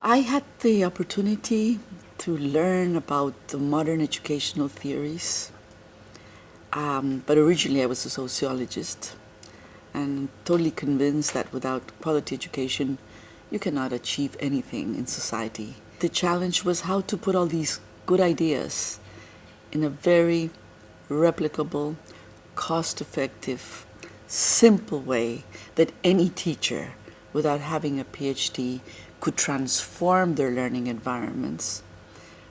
I had the opportunity to learn about the modern educational theories, but originally I was a sociologist and totally convinced that without quality education, you cannot achieve anything in society. The challenge was how to put all these good ideas in a very replicable, cost-effective, simple way that any teacher, without having a PhD, could transform their learning environments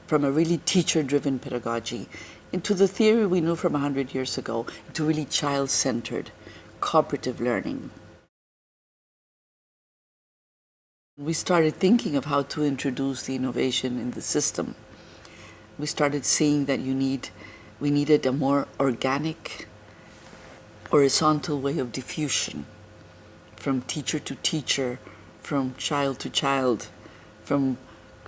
from a really teacher-driven pedagogy into the theory we knew from 100 years ago, into really child-centered, cooperative learning. We started thinking of how to introduce the innovation in the system. We started seeing that we needed a more organic, horizontal way of diffusion, from teacher to teacher, from child to child, from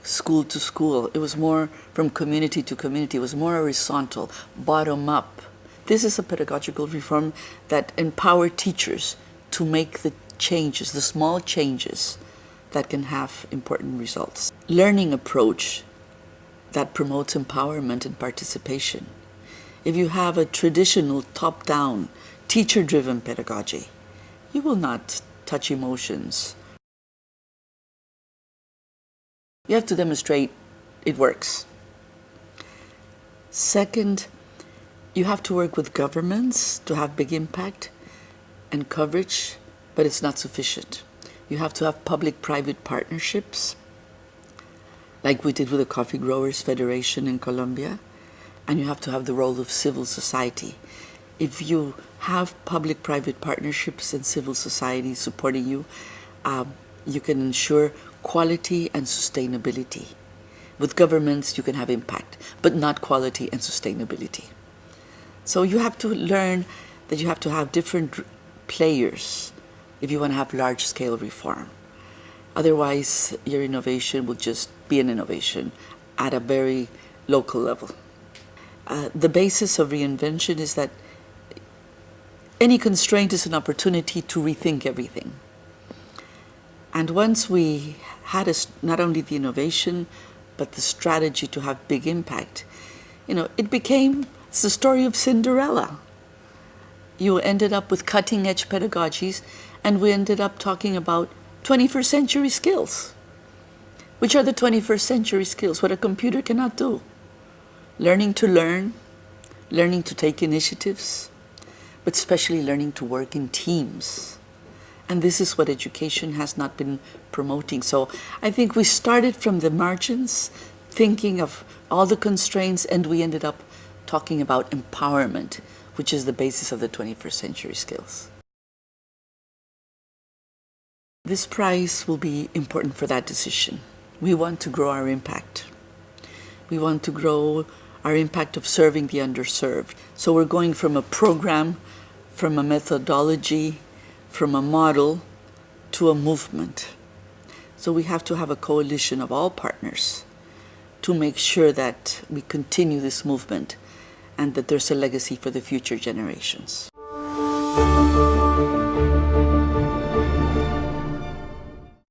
school to school. It was more from community to community. It was more horizontal, bottom up. This is a pedagogical reform that empowered teachers to make the changes, the small changes that can have important results. Learning approach that promotes empowerment and participation. If you have a traditional top-down, teacher-driven pedagogy, you will not touch emotions. You have to demonstrate it works. Second, you have to work with governments to have big impact and coverage, but it's not sufficient. You have to have public-private partnerships, like we did with the Coffee Growers Federation in Colombia, and you have to have the role of civil society. If you have public-private partnerships and civil society supporting you, you can ensure quality and sustainability. With governments, you can have impact, but not quality and sustainability. So you have to learn that you have to have different players if you want to have large-scale reform. Otherwise, your innovation will just be an innovation at a very local level. The basis of reinvention is that any constraint is an opportunity to rethink everything. And once we had not only the innovation, but the strategy to have big impact, it's the story of Cinderella. You ended up with cutting-edge pedagogies, and we ended up talking about 21st century skills. Which are the 21st century skills? What a computer cannot do. Learning to learn, learning to take initiatives, but especially learning to work in teams. And this is what education has not been promoting. So I think we started from the margins, thinking of all the constraints, and we ended up talking about empowerment, which is the basis of the 21st century skills. This prize will be important for that decision. We want to grow our impact. We want to grow our impact of serving the underserved. So we're going from a program, from a methodology, from a model to a movement. So we have to have a coalition of all partners to make sure that we continue this movement and that there's a legacy for the future generations.